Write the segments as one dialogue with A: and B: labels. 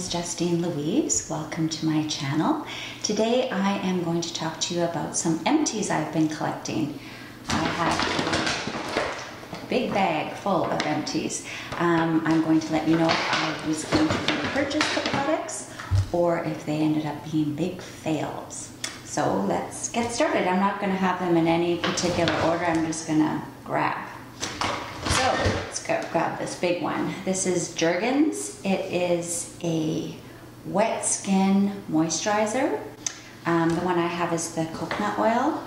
A: Justine Louise. Welcome to my channel. Today I am going to talk to you about some empties I've been collecting. I have a big bag full of empties. I'm going to let you know if I was going to repurchase the products or if they ended up being big fails. So let's get started. I'm not going to have them in any particular order. I'm just going to grab. So let's go grab this big one. This is Jergens. It is a wet skin moisturizer. The one I have is the coconut oil.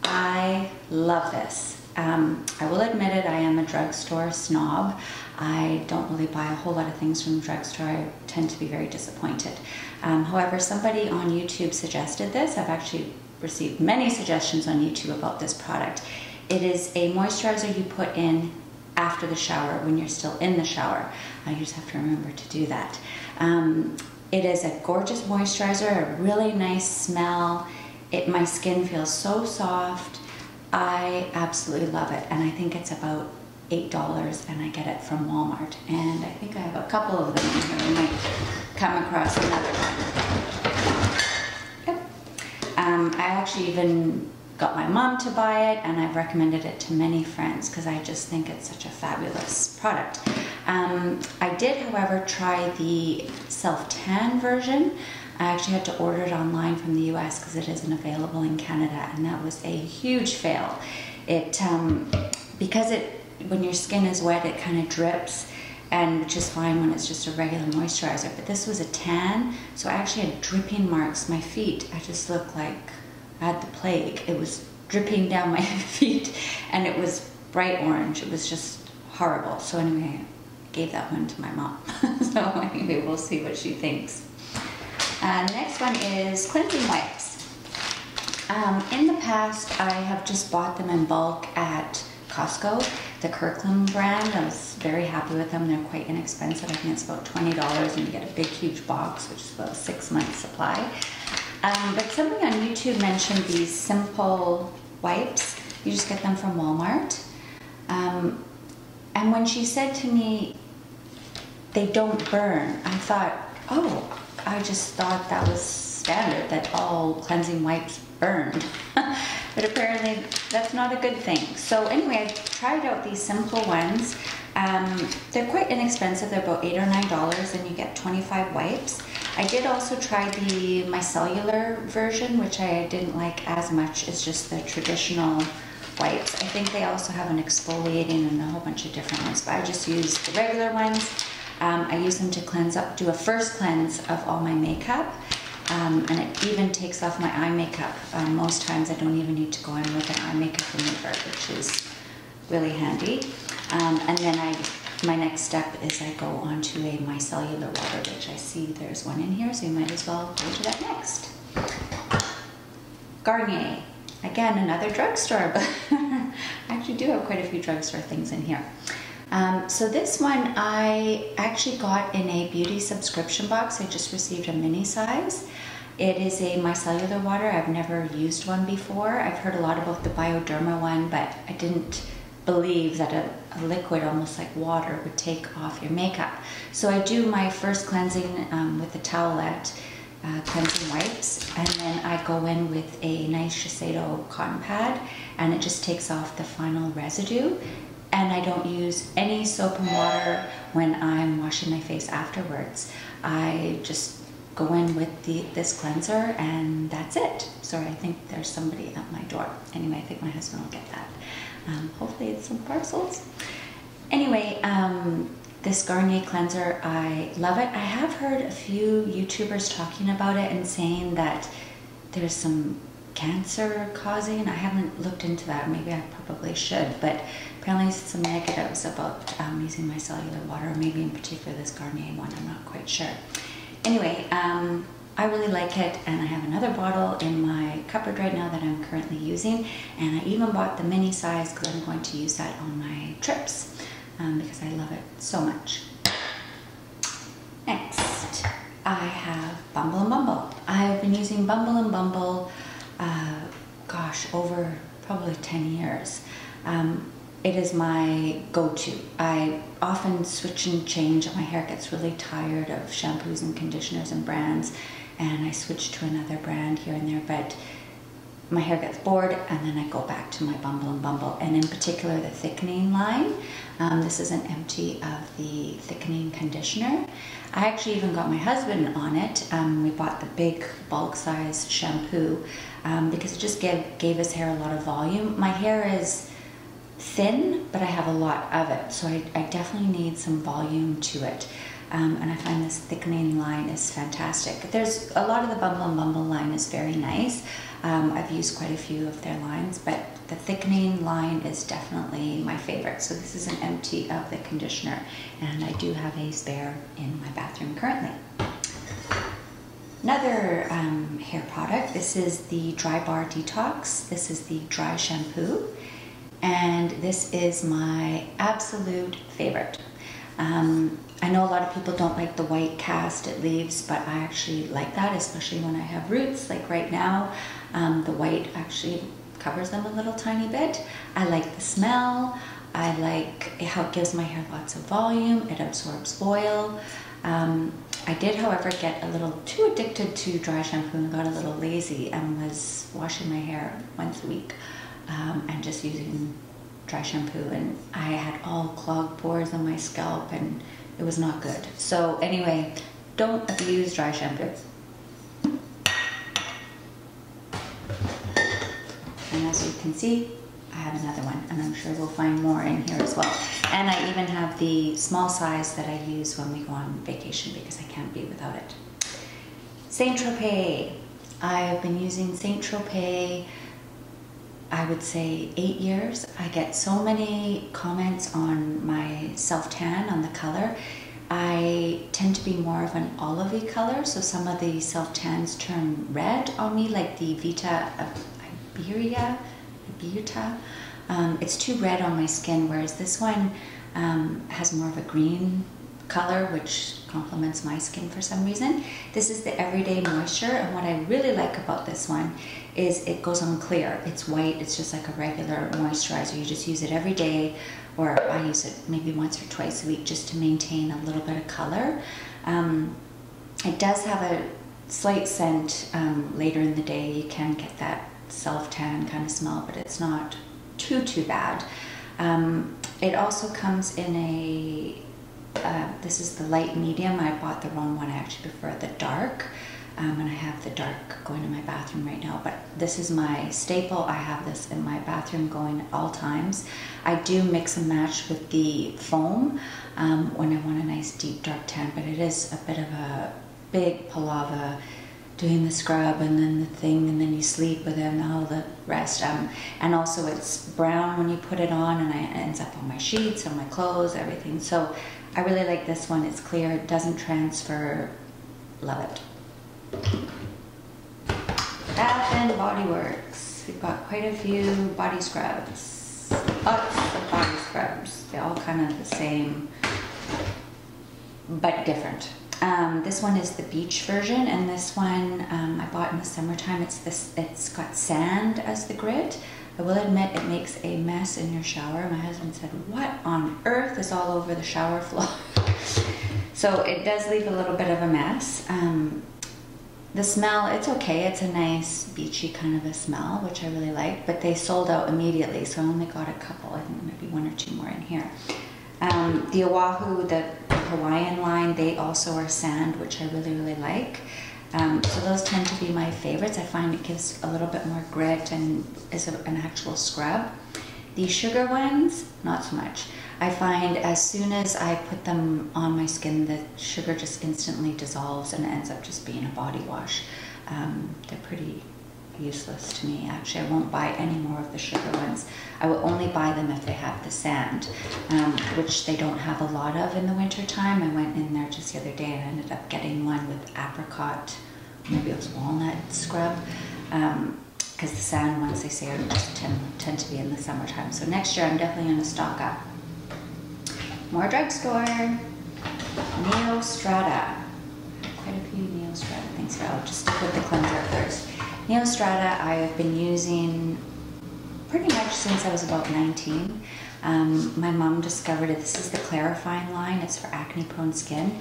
A: I love this. I will admit it, I am a drugstore snob. I don't really buy a whole lot of things from the drugstore. I tend to be very disappointed. However, somebody on YouTube suggested this. I've actually received many suggestions on YouTube about this product. It is a moisturizer you put in after the shower when you're still in the shower. You just have to remember to do that. It is a gorgeous moisturizer, a really nice smell. My skin feels so soft. I absolutely love it, and I think it's about $8, and I get it from Walmart. And I think I have a couple of them in here. We might come across another one. Yep. I actually even got my mom to buy it, and I've recommended it to many friends because I just think it's such a fabulous product. I did, however, try the self-tan version. I actually had to order it online from the US because it isn't available in Canada, and that was a huge fail. Because when your skin is wet, it kind of drips, and which is fine when it's just a regular moisturizer. But this was a tan, so I actually had dripping marks. My feet, I just looked like I had the plague. It was dripping down my feet, and it was bright orange. It was just horrible. So anyway, I gave that one to my mom. So anyway, we'll see what she thinks. Next one is cleansing wipes. In the past, I have just bought them in bulk at Costco, the Kirkland brand. I was very happy with them. They're quite inexpensive. I think it's about $20, and you get a big, huge box, which is about a 6-month supply. But somebody on YouTube mentioned these simple wipes. You just get them from Walmart. And when she said to me, they don't burn, I thought, oh, I just thought that was standard, that all cleansing wipes burned. But apparently that's not a good thing. So anyway, I tried out these simple ones. They're quite inexpensive. They're about $8 or $9, and you get 25 wipes. I did also try the micellar version, which I didn't like as much as just the traditional wipes. I think they also have an exfoliating and a whole bunch of different ones, but I just used the regular ones. I use them to cleanse up, do a first cleanse of all my makeup, and it even takes off my eye makeup. Most times I don't even need to go in with an eye makeup remover, which is really handy. And then my next step is I go on to a micellar water, which I see there's one in here, so you might as well go to that next. Garnier. Again, another drugstore, but I actually do have quite a few drugstore things in here. So this one I actually got in a beauty subscription box. I just received a mini size. It is a micellar water. I've never used one before. I've heard a lot about the Bioderma one, but I didn't believe that a liquid almost like water would take off your makeup. So I do my first cleansing with the towelette cleansing wipes, and then I go in with a nice Shiseido cotton pad, and it just takes off the final residue. And I don't use any soap and water when I'm washing my face afterwards. I just go in with this cleanser, and that's it. Sorry, I think there's somebody at my door. Anyway, I think my husband will get that. Hopefully it's some parcels. Anyway, this Garnier cleanser, I love it. I have heard a few YouTubers talking about it and saying that there's some cancer causing. I haven't looked into that. Maybe I probably should, but apparently some negatives about using micellar water, or maybe in particular this Garnier one. I'm not quite sure. Anyway, I really like it, and I have another bottle in my cupboard right now that I'm currently using, and I even bought the mini size because I'm going to use that on my trips because I love it so much. Next, I have Bumble and Bumble. I've been using Bumble and Bumble gosh, over probably 10 years. It is my go-to. I often switch and change. My hair gets really tired of shampoos and conditioners and brands, and I switch to another brand here and there, but my hair gets bored, and then I go back to my Bumble and Bumble, and in particular the thickening line. This is an empty of the thickening conditioner. I actually even got my husband on it. We bought the big bulk size shampoo because it just gave his hair a lot of volume. My hair is thin, but I have a lot of it, so I definitely need some volume to it. And I find this thickening line is fantastic. There's a lot of the Bumble and Bumble line is very nice. I've used quite a few of their lines, but the thickening line is definitely my favorite. So this is an empty of the conditioner, and I do have a spare in my bathroom currently. Another hair product, this is the Dry Bar Detox. This is the dry shampoo, and this is my absolute favorite. I know a lot of people don't like the white cast it leaves, but I actually like that, especially when I have roots, like right now. The white actually covers them a little tiny bit. I like the smell. I like how it gives my hair lots of volume. It absorbs oil. I did, however, get a little too addicted to dry shampoo and got a little lazy and was washing my hair once a week and just using dry shampoo, and I had all clogged pores on my scalp, and it was not good. So anyway, don't abuse dry shampoo. And as you can see, I have another one, and I'm sure we'll find more in here as well. And I even have the small size that I use when we go on vacation because I can't be without it. Saint Tropez. I've been using Saint Tropez, I would say 8 years. I get so many comments on my self-tan, on the color. I tend to be more of an olivey color, so some of the self-tans turn red on me, like the Vita Iberta. It's too red on my skin, whereas this one has more of a green color, which complements my skin for some reason. This is the Everyday Moisture, and what I really like about this one is it goes on clear. It's white, it's just like a regular moisturizer. You just use it every day, or I use it maybe once or twice a week just to maintain a little bit of color. It does have a slight scent later in the day. You can get that self-tan kind of smell, but it's not too bad. It also comes in a this is the light medium. I bought the wrong one. I actually prefer the dark, and I have the dark going in my bathroom right now, but this is my staple. I have this in my bathroom going at all times. I do mix and match with the foam when I want a nice deep dark tan, but it is a bit of a big palava doing the scrub and then the thing, and then you sleep with it and all the rest. And also it's brown when you put it on, and it ends up on my sheets, on my clothes, everything. So I really like this one. It's clear, it doesn't transfer. Love it. Bath and Body Works. We've got quite a few body scrubs. Lots of body scrubs. They're all kind of the same, but different. This one is the beach version, and this one I bought in the summertime. It's got sand as the grit. I will admit it makes a mess in your shower. My husband said, "What on earth is all over the shower floor?" So it does leave a little bit of a mess. The smell, it's okay. It's a nice beachy kind of a smell, which I really like, but they sold out immediately, so I only got a couple. I think maybe one or two more in here. The Oahu, the Hawaiian line, they also are sand, which I really like. So those tend to be my favorites. I find it gives a little bit more grit and is an actual scrub. The sugar ones, not so much. I find as soon as I put them on my skin, the sugar just instantly dissolves and it ends up just being a body wash. They're pretty useless to me. Actually, I won't buy any more of the sugar ones. I will only buy them if they have the sand, which they don't have a lot of in the winter time. I went in there just the other day and I ended up getting one with apricot, maybe it was walnut scrub, because the sand ones, they say, just tend to be in the summertime. So next year I'm definitely going to stock up. More drugstore. Neostrata. Quite a few Neostrata things here. I'll just stick with the cleanser first. Neostrata I have been using pretty much since I was about 19. My mom discovered it. This is the clarifying line. It's for acne-prone skin.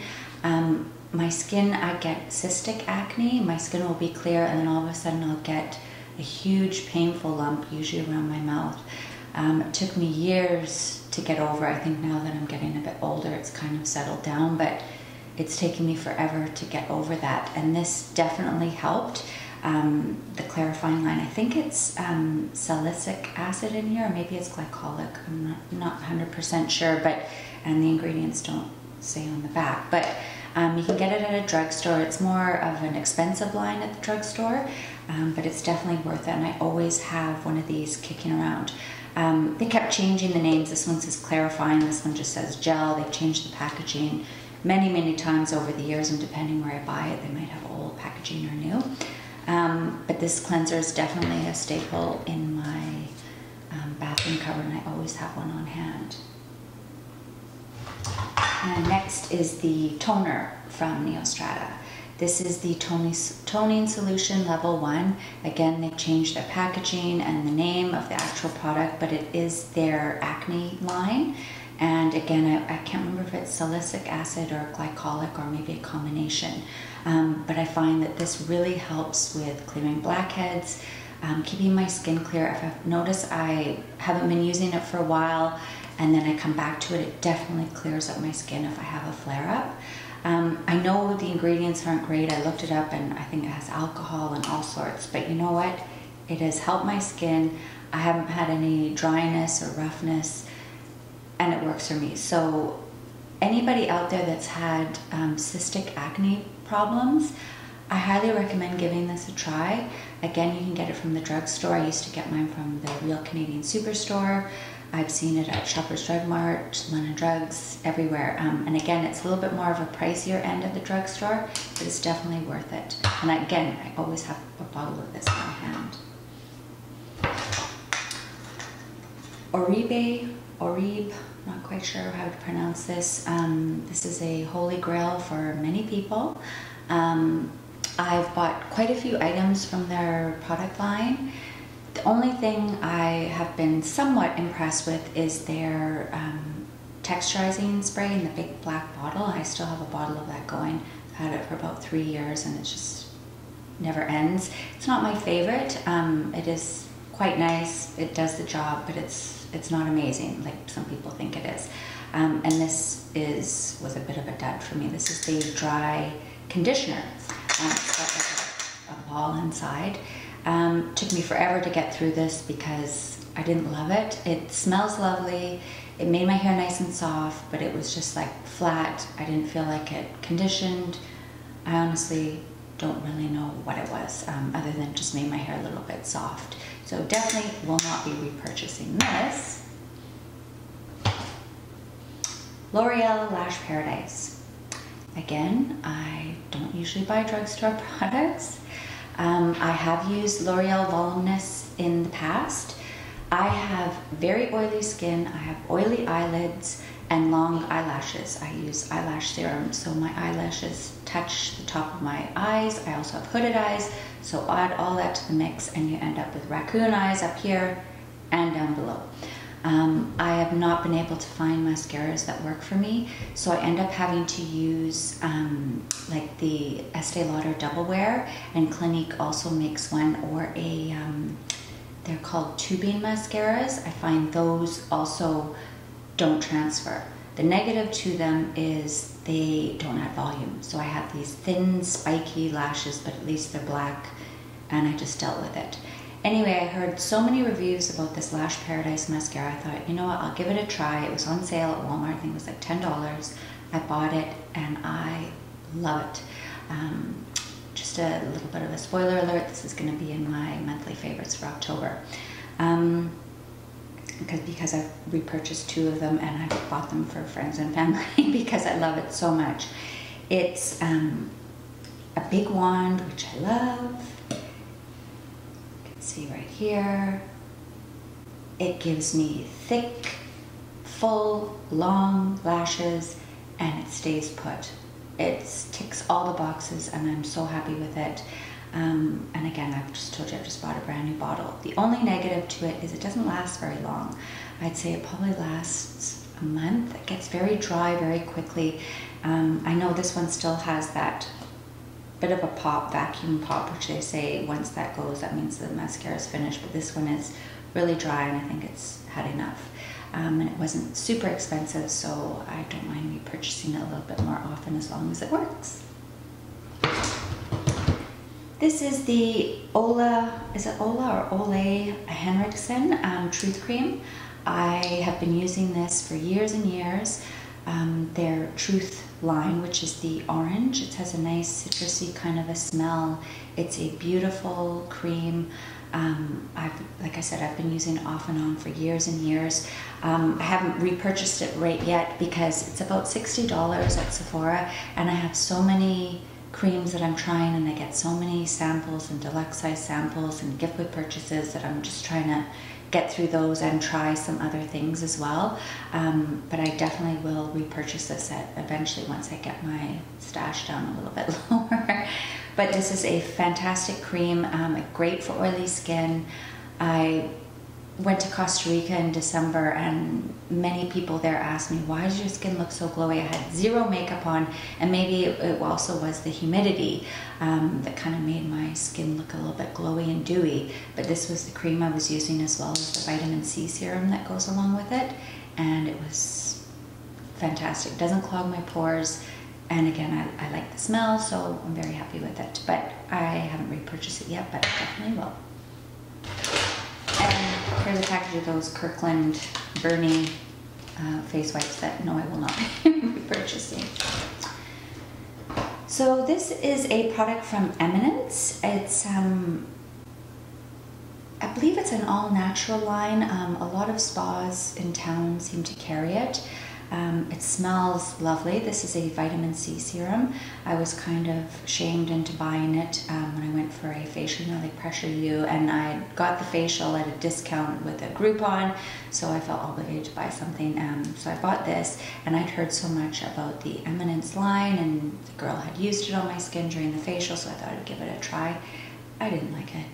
A: My skin, I get cystic acne. My skin will be clear, and then all of a sudden I'll get a huge painful lump, usually around my mouth. It took me years to get over. I think now that I'm getting a bit older, it's kind of settled down, but it's taken me forever to get over that. And this definitely helped. The clarifying line, I think it's salicylic acid in here, or maybe it's glycolic. I'm not 100% sure, but and the ingredients don't say on the back. But you can get it at a drugstore. It's more of an expensive line at the drugstore, but it's definitely worth it. And I always have one of these kicking around. They kept changing the names. This one says clarifying. This one just says gel. They've changed the packaging many times over the years, and depending where I buy it, they might have old packaging or new. But this cleanser is definitely a staple in my bathroom cupboard, and I always have one on hand. And next is the toner from Neostrata. This is the toning solution level 1. Again, they've changed their packaging and the name of the actual product, but it is their acne line. And again, I can't remember if it's salicylic acid or glycolic or maybe a combination. But I find that this really helps with clearing blackheads, keeping my skin clear. If I've noticed I haven't been using it for a while and then I come back to it, it definitely clears up my skin if I have a flare-up. I know the ingredients aren't great. I looked it up and I think it has alcohol and all sorts, but you know what? It has helped my skin. I haven't had any dryness or roughness, and it works for me. So anybody out there that's had cystic acne problems, I highly recommend giving this a try. Again, you can get it from the drugstore. I used to get mine from the Real Canadian Superstore. I've seen it at Shoppers Drug Mart, London Drugs, everywhere. And again, it's a little bit more of a pricier end of the drugstore, but it's definitely worth it. And again, I always have a bottle of this in my hand. Oribe, not quite sure how to pronounce this. This is a holy grail for many people. I've bought quite a few items from their product line. The only thing I have been somewhat impressed with is their texturizing spray in the big black bottle. I still have a bottle of that going. I've had it for about 3 years and it just never ends. It's not my favorite. It is quite nice. It does the job, but it's not amazing like some people think it is. And this was a bit of a dud for me. This is the dry conditioner. It's got like a ball inside. Took me forever to get through this because I didn't love it. It smells lovely. It made my hair nice and soft, but it was just like flat. I didn't feel like it conditioned. I honestly don't really know what it was, other than just made my hair a little bit soft. So definitely will not be repurchasing this. L'Oreal Lash Paradise. Again, I don't usually buy drugstore products. I have used L'Oreal Voluminous in the past. I have very oily skin, I have oily eyelids, and long eyelashes. I use eyelash serum, so my eyelashes touch the top of my eyes. I also have hooded eyes, so add all that to the mix and you end up with raccoon eyes up here and down below. I have not been able to find mascaras that work for me, so I end up having to use like the Estee Lauder Double Wear, and Clinique also makes one, or a they're called tubing mascaras. I find those also don't transfer. The negative to them is they don't add volume. So I have these thin, spiky lashes, but at least they're black, and I just dealt with it. Anyway, I heard so many reviews about this Lash Paradise mascara. I thought, you know what, I'll give it a try. It was on sale at Walmart. I think it was like $10. I bought it, and I love it. Just a little bit of a spoiler alert, this is going to be in my monthly favorites for October. Because I've repurchased 2 of them, and I've bought them for friends and family because I love it so much. It's a big wand, which I love. You can see right here. It gives me thick, full, long lashes, and it stays put. It ticks all the boxes, and I'm so happy with it. And again, I've just told you, I've just bought a brand new bottle. The only negative to it is it doesn't last very long. I'd say it probably lasts a month. It gets very dry very quickly. I know this one still has that bit of a pop, vacuum pop, which they say once that goes, that means the mascara is finished, but this one is really dry and I think it's had enough. And it wasn't super expensive, so I don't mind repurchasing it a little bit more often as long as it works. This is the Ola, is it Ola or Olay Henriksen Truth Cream. I have been using this for years and years. Their Truth line, which is the orange. It has a nice citrusy kind of a smell. It's a beautiful cream. Like I said, I've been using it off and on for years and years. I haven't repurchased it right yet because it's about $60 at Sephora, and I have so many creams that I'm trying, and I get so many samples and deluxe size samples and gift with purchases that I'm just trying to get through those and try some other things as well. But I definitely will repurchase this eventually once I get my stash down a little bit lower. But this is a fantastic cream, great for oily skin. I went to Costa Rica in December and many people there asked me, why does your skin look so glowy? I had zero makeup on, and maybe it also was the humidity that kind of made my skin look a little bit glowy and dewy. But this was the cream I was using as well as the vitamin C serum that goes along with it, and it was fantastic. It doesn't clog my pores, and again, I like the smell, so I'm very happy with it. But I haven't repurchased it yet, but I definitely will. And here's a package of those Kirkland Burnie face wipes that no, I will not be repurchasing. So this is a product from Eminence. It's, I believe it's an all-natural line. A lot of spas in town seem to carry it. It smells lovely. This is a vitamin C serum. I was kind of shamed into buying it when I went for a facial. You know, they pressure you, and I got the facial at a discount with a Groupon, so I felt obligated to buy something. So I bought this, and I'd heard so much about the Eminence line, and the girl had used it on my skin during the facial, so I thought I'd give it a try. I didn't like it.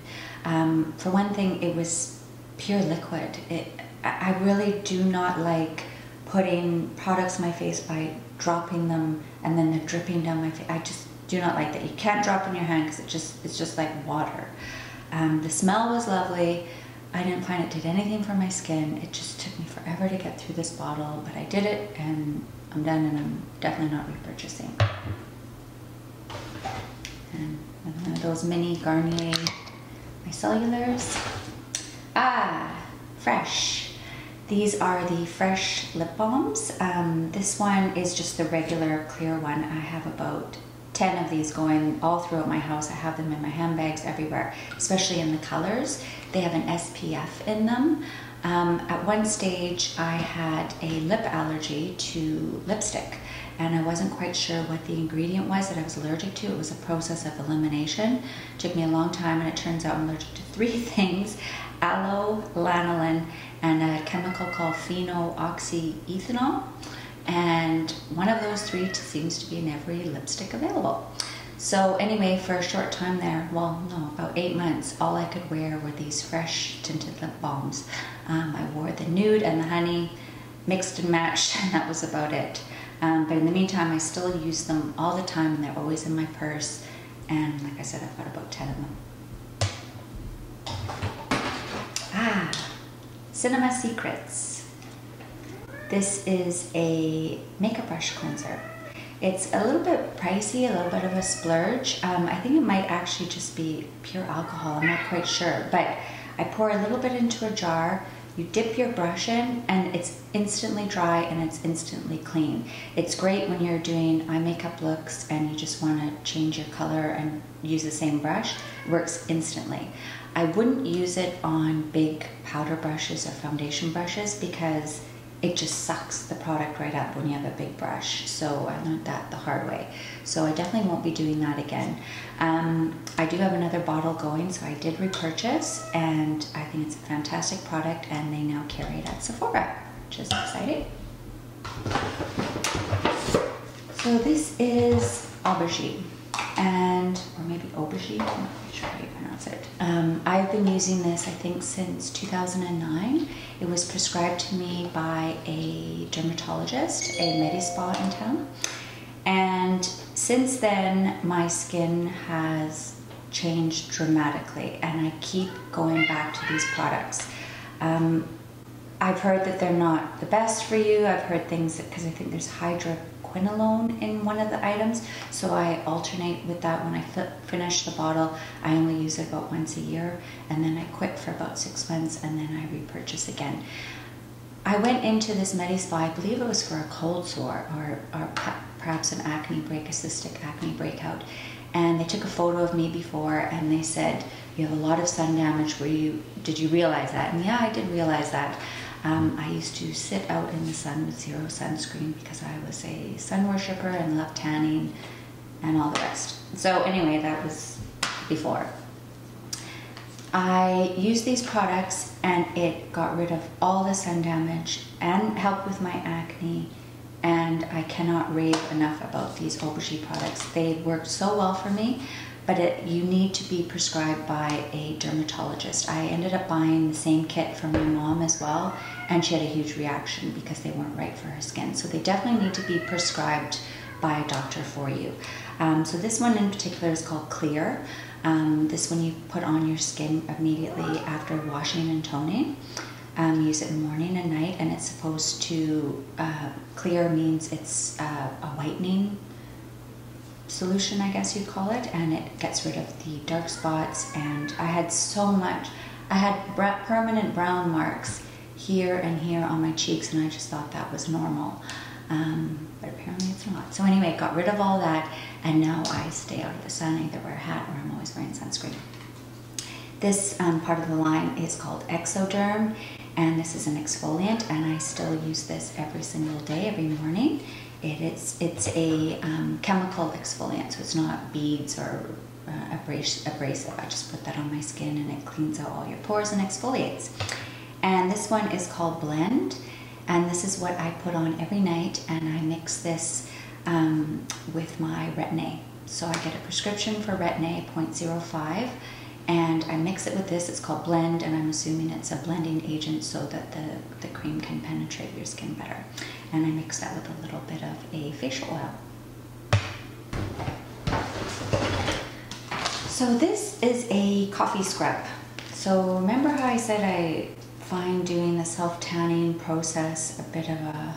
A: For one thing, it was pure liquid. I really do not like putting products on my face by dropping them and then they're dripping down my face. I just do not like that. You can't drop in your hand because it's just like water. The smell was lovely. I didn't find it did anything for my skin. It just took me forever to get through this bottle, but I did it and I'm done, and I'm definitely not repurchasing. And one of those mini Garnier micellars. Fresh. These are the Fresh lip balms. This one is just the regular clear one. I have about 10 of these going all throughout my house. I have them in my handbags everywhere, especially in the colors. They have an SPF in them. At one stage, I had a lip allergy to lipstick, and I wasn't quite sure what the ingredient was that I was allergic to. It was a process of elimination. It took me a long time, and it turns out I'm allergic to 3 things: aloe, lanolin, and a chemical called phenoxyethanol. And one of those 3 seems to be in every lipstick available. So anyway, for a short time there, well, no, about 8 months, all I could wear were these Fresh tinted lip balms. I wore the nude and the honey, mixed and matched, and that was about it. But in the meantime, I still use them all the time, and they're always in my purse. And like I said, I've got about 10 of them. Cinema Secrets. This is a makeup brush cleanser. It's a little bit pricey, a little bit of a splurge. I think it might actually just be pure alcohol, I'm not quite sure. But I pour a little bit into a jar, you dip your brush in, and it's instantly dry and it's instantly clean. It's great when you're doing eye makeup looks and you just want to change your color and use the same brush. It works instantly. I wouldn't use it on big powder brushes or foundation brushes because it just sucks the product right up when you have a big brush. So I learned that the hard way. So I definitely won't be doing that again. I do have another bottle going, so I did repurchase, and I think it's a fantastic product, and they now carry it at Sephora, which is exciting. So this is aubergine, or maybe aubergine, I'm not sure how you pronounce it. I've been using this, I think, since 2009. It was prescribed to me by a dermatologist, a medi-spa in town. And since then, my skin has changed dramatically, and I keep going back to these products. I've heard that they're not the best for you. I've heard things because I think there's hydroquinone in one of the items, so I alternate with that. When I finish the bottle, I only use it about once a year, and then I quit for about 6 months, and then I repurchase again. I went into this medi-spa, I believe it was for a cold sore or perhaps an acne break, a cystic acne breakout, and they took a photo of me before, and they said, you have a lot of sun damage. Did you realize that? And yeah, I did realize that. I used to sit out in the sun with zero sunscreen because I was a sun worshipper and loved tanning and all the rest. So anyway, that was before. I used these products and it got rid of all the sun damage and helped with my acne, and I cannot rave enough about these Aubergine products. They worked so well for me, but you need to be prescribed by a dermatologist. I ended up buying the same kit for my mom as well, and she had a huge reaction because they weren't right for her skin. So they definitely need to be prescribed by a doctor for you. So this one in particular is called Clear. This one you put on your skin immediately after washing and toning. Use it morning and night, and it's supposed to, clear means it's a whitening solution, I guess you'd call it, and it gets rid of the dark spots. And I had so much, I had permanent brown marks here and here on my cheeks, and I just thought that was normal, but apparently it's not. So anyway, got rid of all that, and now I stay out of the sun. I either wear a hat or I'm always wearing sunscreen. This part of the line is called Exotherm, and this is an exfoliant, and I still use this every single day, every morning. It's a chemical exfoliant, so it's not beads or abrasive. I just put that on my skin and it cleans out all your pores and exfoliates. And this one is called Blend, and this is what I put on every night, and I mix this with my Retin-A. So I get a prescription for Retin-A 0.05, and I mix it with this. It's called Blend, and I'm assuming it's a blending agent so that the cream can penetrate your skin better. And I mix that with a little bit of a facial oil. So this is a coffee scrub. So remember how I said I find doing the self-tanning process a bit of a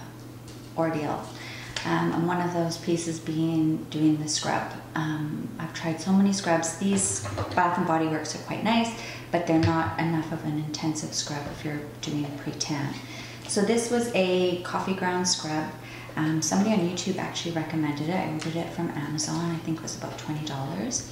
A: ordeal? And one of those pieces being doing the scrub. I've tried so many scrubs. These Bath & Body Works are quite nice, but they're not enough of an intensive scrub if you're doing a pre-tan. So this was a coffee ground scrub. Somebody on YouTube actually recommended it. I ordered it from Amazon. I think it was about $20.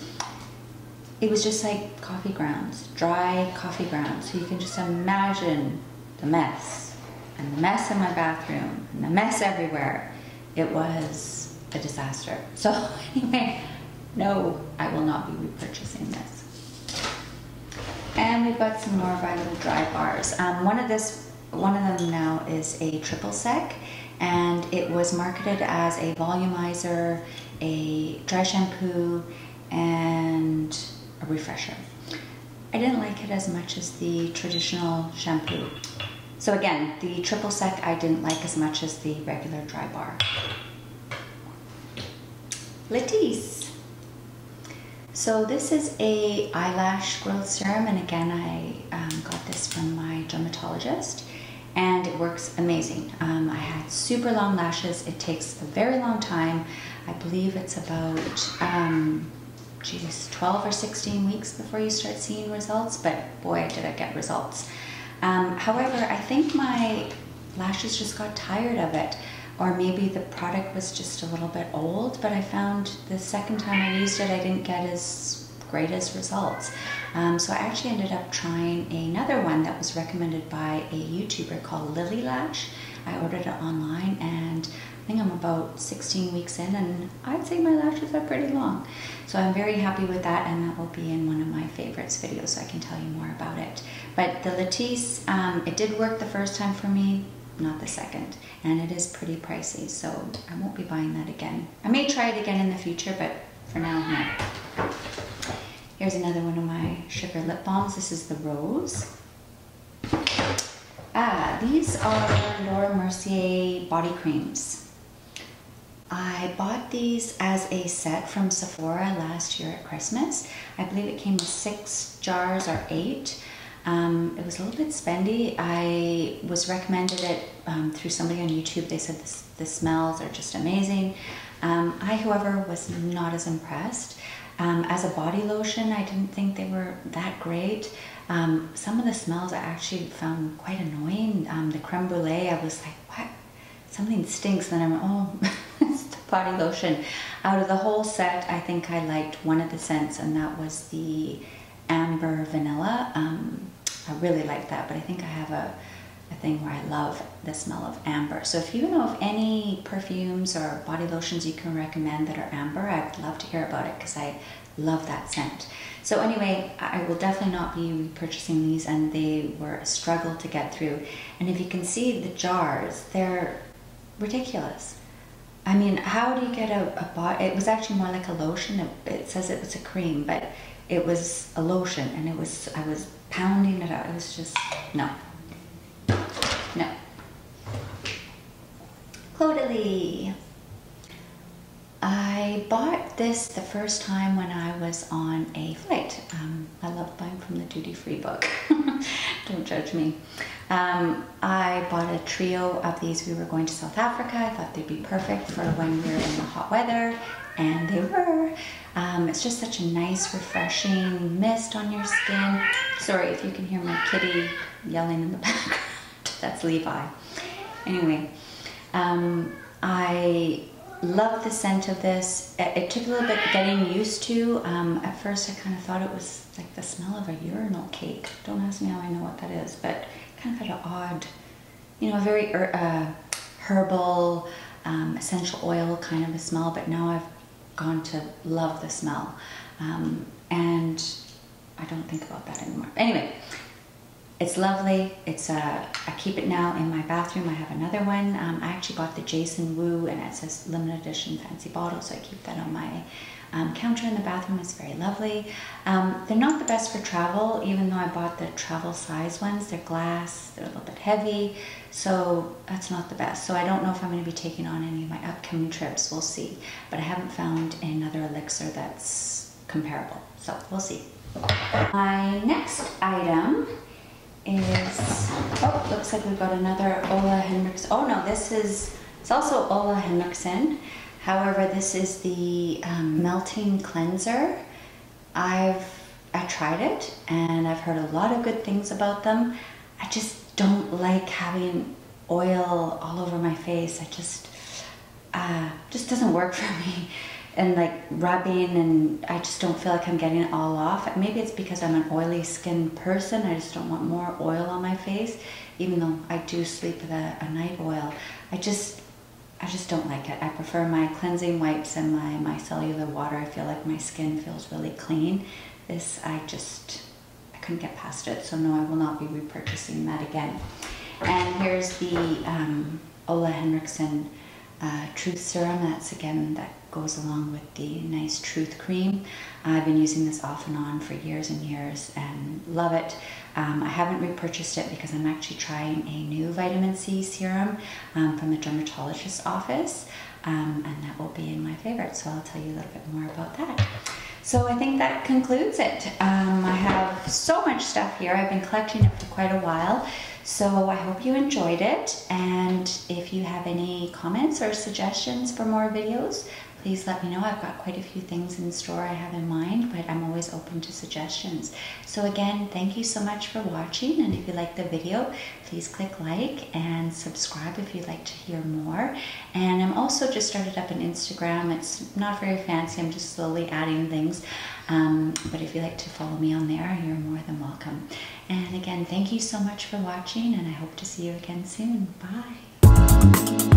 A: It was just like coffee grounds, dry coffee grounds. So you can just imagine the mess, and the mess in my bathroom, and the mess everywhere. It was a disaster. So anyway, no, I will not be repurchasing this. And we've got some more of our little dry bars. One of them now is a triple sec, and it was marketed as a volumizer, a dry shampoo, and a refresher. I didn't like it as much as the traditional shampoo. So again, the triple sec I didn't like as much as the regular dry bar. Latisse. So this is a eyelash growth serum, and again I got this from my dermatologist, and it works amazing. I had super long lashes. It takes a very long time. I believe it's about 12 or 16 weeks before you start seeing results, but boy, did I get results. However, I think my lashes just got tired of it, or maybe the product was just a little bit old, but I found the second time I used it, I didn't get as great as results. So I actually ended up trying another one that was recommended by a YouTuber called Lily Lash. I ordered it online, and I think I'm about 16 weeks in, and I'd say my lashes are pretty long. So I'm very happy with that, and that will be in one of my favorites videos, so I can tell you more about it. But the Latisse, it did work the first time for me, not the second, and it is pretty pricey, so I won't be buying that again. I may try it again in the future, but for now, no. Here's another one of my sugar lip balms. This is the Rose. These are Laura Mercier body creams. I bought these as a set from Sephora last year at Christmas. I believe it came with 6 jars or 8. It was a little bit spendy. I was recommended it through somebody on YouTube. They said the smells are just amazing. I, however, was not as impressed. As a body lotion, I didn't think they were that great. Some of the smells I actually found quite annoying. The creme brulee, I was like, what? Something stinks. And then I'm, oh, it's the body lotion. Out of the whole set, I think I liked one of the scents, and that was the Amber Vanilla. I really like that, but I think I have a thing where I love the smell of amber. So if you know of any perfumes or body lotions you can recommend that are amber, I'd love to hear about it because I love that scent. So anyway, I will definitely not be repurchasing these, and they were a struggle to get through. And if you can see the jars, they're ridiculous. I mean, how do you get a body? It was actually more like a lotion. It says it was a cream, but it was a lotion, and I was pounding it out. It was just, no. No. Caudalie. I bought this the first time when I was on a flight. I love buying from the duty-free book. Don't judge me. I bought a trio of these. We were going to South Africa. I thought they'd be perfect for when we were in the hot weather, and they were. It's just such a nice, refreshing mist on your skin. Sorry if you can hear my kitty yelling in the background. That's Levi. Anyway, I love the scent of this. It took a little bit getting used to. At first I kind of thought it was like the smell of a urinal cake. Don't ask me how I know what that is, but kind of had an odd, you know, a very herbal, essential oil kind of a smell, but now I've gone to love the smell. And I don't think about that anymore. Anyway, it's lovely. I keep it now in my bathroom. I have another one. I actually bought the Jason Wu, and it says limited edition fancy bottle, so I keep that on my counter in the bathroom. It's very lovely. They're not the best for travel, even though I bought the travel size ones. They're glass, they're a little bit heavy, so that's not the best. So I don't know if I'm going to be taking on any of my upcoming trips. We'll see. But I haven't found another elixir that's comparable, so we'll see. My next item is, oh, looks like we've got another Ole Henriksen. Oh no, it's also Ole Henriksen. However, this is the melting cleanser. I tried it, and I've heard a lot of good things about them. I just don't like having oil all over my face. I just doesn't work for me. And like rubbing, and I just don't feel like I'm getting it all off. Maybe it's because I'm an oily skin person. I just don't want more oil on my face, even though I do sleep with a night oil. I just don't like it. I prefer my cleansing wipes and my cellular water. I feel like my skin feels really clean. This, I couldn't get past it. So no, I will not be repurchasing that again. And here's the Ole Henriksen Truth Serum. That's again, that goes along with the nice Truth Cream. I've been using this off and on for years and years and love it. I haven't repurchased it because I'm actually trying a new vitamin C serum from the dermatologist's office, and that will be in my favorite, so I'll tell you a little bit more about that. So I think that concludes it. I have so much stuff here. I've been collecting it for quite a while. So I hope you enjoyed it, and if you have any comments or suggestions for more videos, please let me know. I've got quite a few things in store I have in mind, but I'm always open to suggestions. So again, thank you so much for watching, and if you like the video, please click like and subscribe if you'd like to hear more. And I'm also just started up an Instagram. It's not very fancy, I'm just slowly adding things. But if you'd like to follow me on there, you're more than welcome. And again, thank you so much for watching, and I hope to see you again soon. Bye.